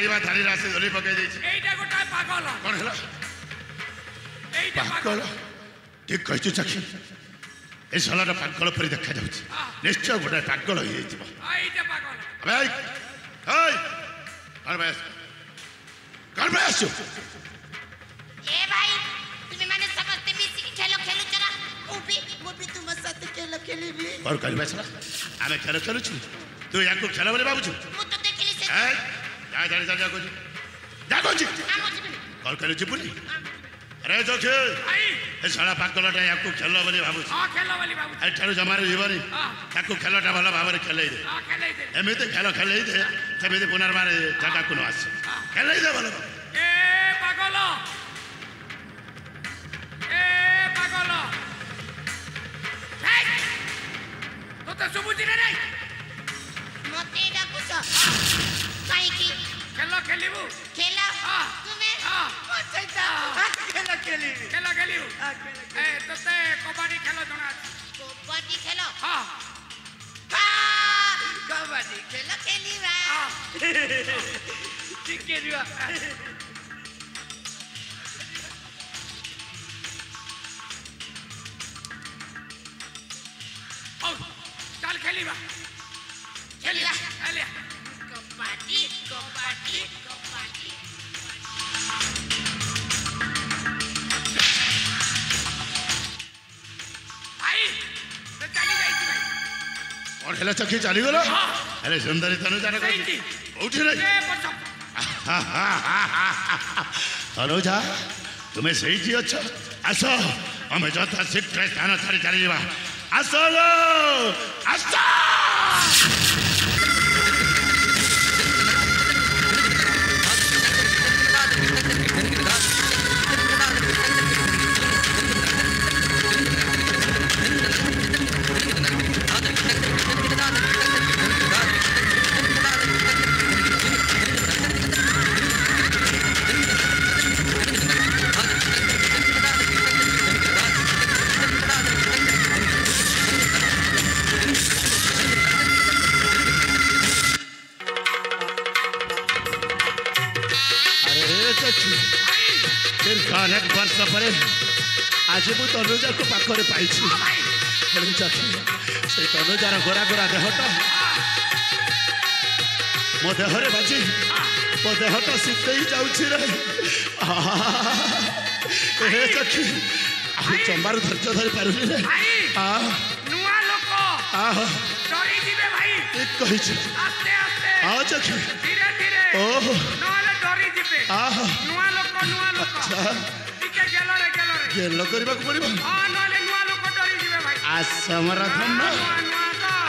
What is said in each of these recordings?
खाइबा थाली रासे धोली पकाई देछि एइटा गोटा पागल कोन हला एइटा पागल ठीक कहछु चखी ए सलाटा पागल परि देखा जाउछि निश्चय गोटा पागल होई जइबो एइटा पागल अबे हाय कर बस ए भाई तुम्ही माने समझते मिसी खेलो खेलु चला वो भी तुम साथ खेलो खेलिबी और कर बस आमे खेल खेलु छु तू याको खेल बोले बाबू छु मु तो देखली से ए जा जा को जी और खेलु छु बोली अरे जोखे आई ए साला पागलटा याको खेल बोले बाबू छु हां खेलो वाली बाबू ए ठारो जमारे जीवनी ताको खेलटा भलो भाबरे खेलै दे हां खेलै दे एमिते खेल खेलै दे तबे पुनर्बार जगह को आस खेलै दे भलो ए पागल तो तो सुबुजी रे नहीं मते डाकुछ काई की खेलो खेलिबू खेला हां तुम्हें हां मते दा खेला खेलिबी खेलो खेलिबू ए तते कबड्डी खेलो जणा कबड्डी खेलो हां कबड्डी खेला खेलिबा ठीक खेलिबा चल खेलिबा खेलिबा अले कबड्डी आई तो चली जाई भाई और खेला चखी चली गलो अरे सुंदरी तनु जाने को उठ रे ए बच्चा अनुजा तुम्हें सही जी अच्छा आसो हमें जता शीघ्र स्थान छाड़ी चली जावा आसो आसो अनेक वर्ष पर आज मु तनुजा को पाखरे पाई से तनुजार गोरा गोरा देहटा मो देहरे बाजी मो देहटा शीतई जाऊँ रे चक्षी चंबार धैर्य धरी पारुनी रे नुआ लोक डरी दिबे भाई ठीक कहि आस्ते आस्ते हाँ चक्षी धीरे धीरे ओह नले डरी दिबे नुआ लोक अच्छा टिके गेलो करबा को पड़िबो हां नले नुआ लोक डरी दिबे भाई आसमर धन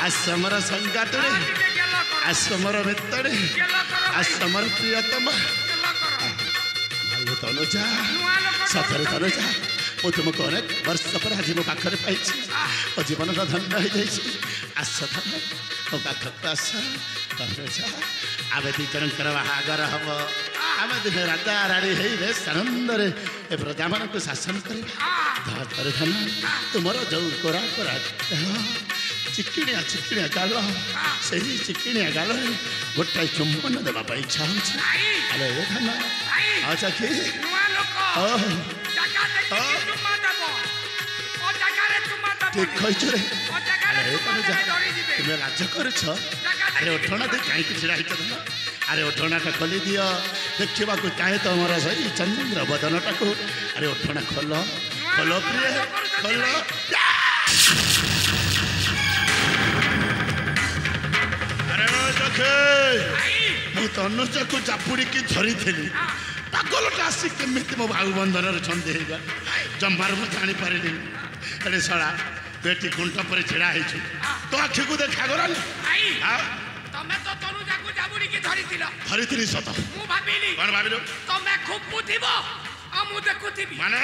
आसमर संगातरे टिके गेलो करो आसमर मितरे आसमर प्रियतम भालो तनुजा नुआ लोक सफर तनुजा मु तुमको अनेक वर्ष पर आज मो पाखरे पाई मो जीवन धन्य हो जाए आस धन मो पाखक आस तनुजा आबे दी जनकर बाहागर हम आम दिन राजा राणी है आनंद ए प्रजा मान को शासन कर धन तुमर जो कोरा कोरा चिकिणिया चिकिणिया गाल से चिकिणिया गाल गोटाए चुंबन देवाई इच्छा हो धन अच्छा कि ठीक कही रे तुम्हें राज कर ओठना दे कहीं छिड़ा धन अरे ओठनाटा खोली दियो देखा चाहे तुम सही चंद्र बदनटा को अरे ओठना खोल खोल प्रिय खोल अरे देखे मु तनुजा को चापुड़ी की धरी थी पागलटा आसी केमी मो भाऊ बंधन छंदी हो जमार मुझे जापारे अरे सड़ा तू ये गुंट पर छिड़ा तो आखि को देखा गलानी तमे तो तनुजा को जाबुड़ी की धरिथिलो धरिथिली सत मु भाबिली कोन भाबिलो तमे खूब बुझिबो आ मु देखुथिबी माने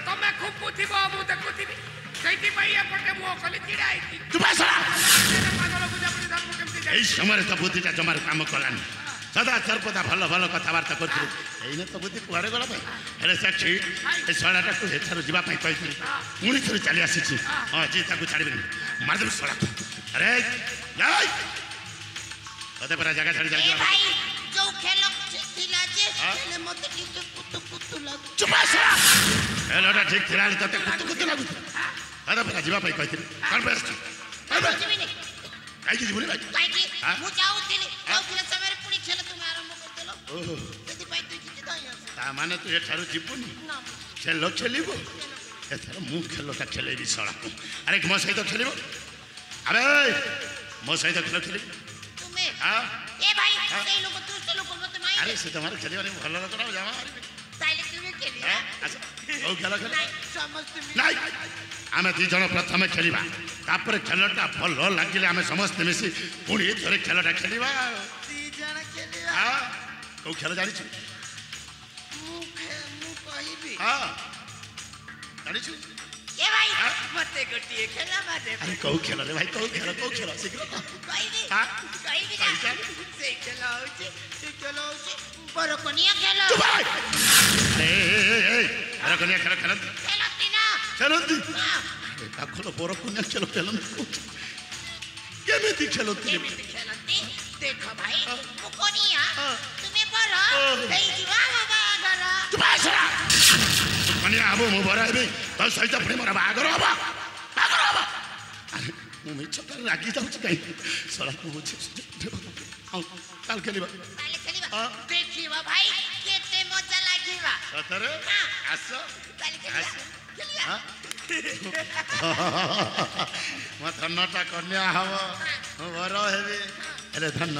तमे खूब बुझिबो आ मु देखुथिबी सेठी पई एपटे मु खली चिड़ा आइती तू बसरा पागल को जाबुड़ी धरबो केमति जाई एई समय तो बुद्धिटा जमार काम कलानी सदा सर्वदा भल भल कथबार्ता करथि एइने तो बुद्धि कुआरे गला भाई अरे साक्षी ए सड़ाटा को एथारो जीवा पई कहि मुनी थरे चली आसीछि हां जी ताको छाड़िबेनी मार दे सड़ा अरे जाई अते पर जगह छाड़ी चली भाई जो खेलो जे हेले मते किछो कुतु कुतु लागु चुप आसरा हेलोटा ठीक थिला तते कुतु कुतु लागु अरे पका जीवा पई कहथिली कोन बेस्ट अबे जीविनी काई की जीवनी भाई काई की मु जाउथिली समय पुणी खेल तुम आरंभ करदेलो ओहो यदि भाई तू जिते दई ता माने तू एठारु जीवनी ना खेल खेलिबो एथर मु खेलटा खेलेबी सळा अरे मो सहित खेलिबो अबे मो सहित खेल खेलिबी तुम्हें हां ए भाई से लोग दूसरे लोग मत माई अरे से तुम्हारे खेलिबारे भल लगना जामा ताइले तुम्हें खेली अच्छा ओ खेल खेल नहीं समस्त मी নাই आमे दी जण प्रथमे खेलिबा तापर खेलटा भल लागिले आमे समस्त मिसी पुणी थरे खेलटा खेलिबा दी जण खेली हां को खेल जानि छु मु कहिबी हां जानि छु ए भाई मते गोटिए खेला मादे अरे को खेल रे भाई को खेल शीघ्र कहिबी हां कहिबी ना से खेला होची बरकोनिया खेला तू भाई अरे कनिया खेल खेलती ना खेलती ताखलो बरकोनिया खेल केमिति खेलती केमिति खेलती देखो भाई बरकोनिया तुम्हें बरो एई जीवा बागरा तू बासरा कनिया आबो मो बराबे तो सहित पुणी मोर बागर हबा अरे मु मिछ पर लागी जाउछ काई सला को होछ हां काल खेलिबा ताले खेलिबा देखिबा भाई केते मजा लागिबा सतरे आसो ताले खेलिबा हां म धन्नटा कन्या हव मो बर हेबे अरे धन्न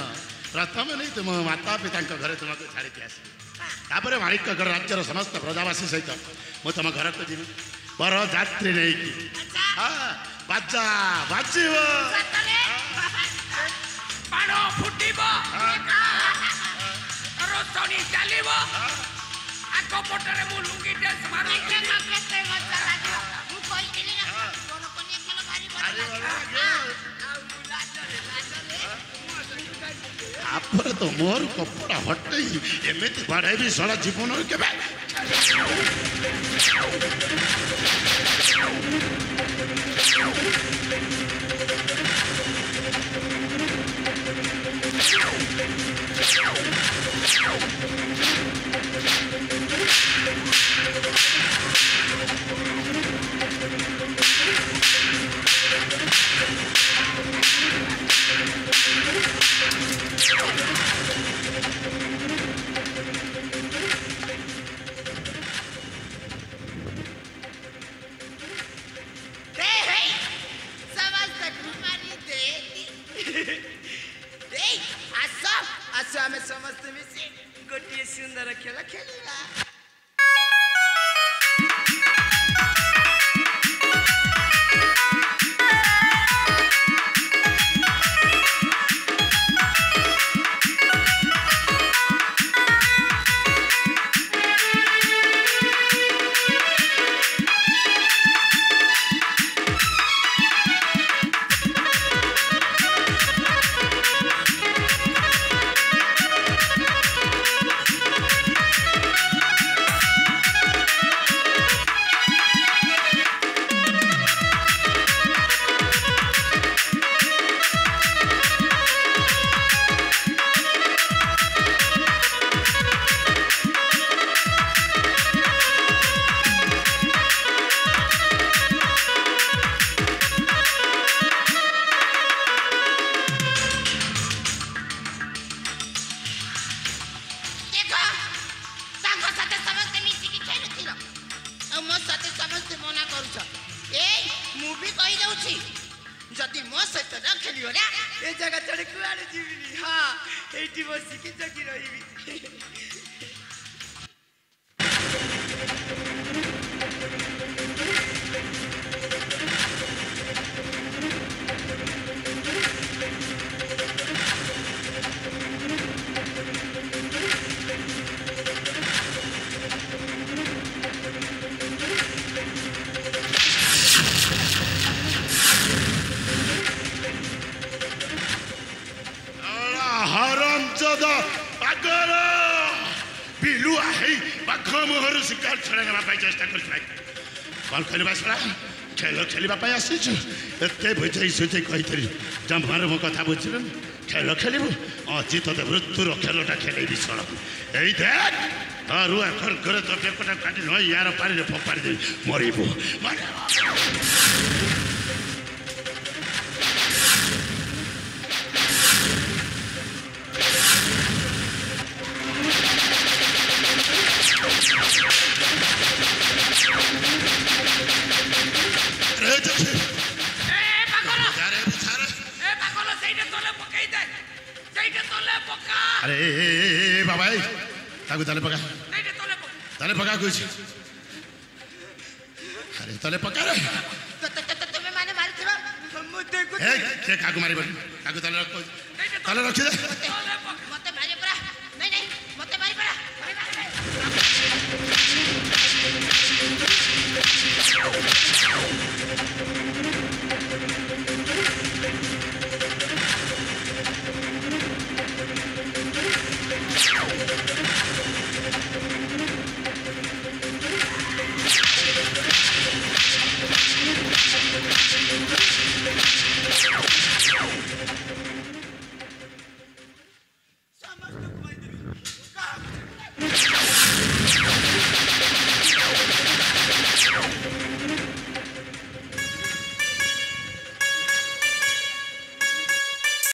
प्रथम नहीं तुम माता पिता घरे तुमको छाड़ी के आसी तापर माणिक्यगढ़ राज्यर समस्त प्रजावासी सहित मु तुम घर को जीवी बर यात्री नहीं की हाँ बाजा बाजीब सतरे बाण फुटिब रोशनी चलिब आग पटरे मु लुंगी डांस मारू केते मजा लागिबा मु कहितिली ना बरकोनिया खेल भारी मजा तापर तो मोर कपड़ा हटई एमती बढ़ाई भी सारा जीवन के आमे समस्त मिसी गोटिए सुंदर खेल खेलिबा जदि मो सहित न खेलियो ना ए जगह चढ़ कुआड़े जीविनी हां एठी बसी के जगी रहिबी शिकार छड़ा चेष्टा कर कौन खेलवा छड़ा खेल खेलवाई आसी एत बुझे सुझे कही जमार मो कथा बुझल ଖେଳ ଖେଳିବୁ ଅଜି ତତେ ମୃତ୍ୟୁର ଖେଳଟା ଖେଳେଇବି ଶୁଣ ଏଇ ଦେখ ରୁଆ ଖର୍କରେ ତ ବେକଟା କାଟି ନଈ ୟାର ପାଣିରେ ଫୋପାଡ଼ି ଦେବି ମରିବୁ अरे बाबा ताकू तले पका तले पका कुछ अरे तले पका रे तुम्हें माने मारथिबा ए के काकू मारी बन काकू तले रख तले रखी दे मते मारे परा नहीं नहीं मते मारी परा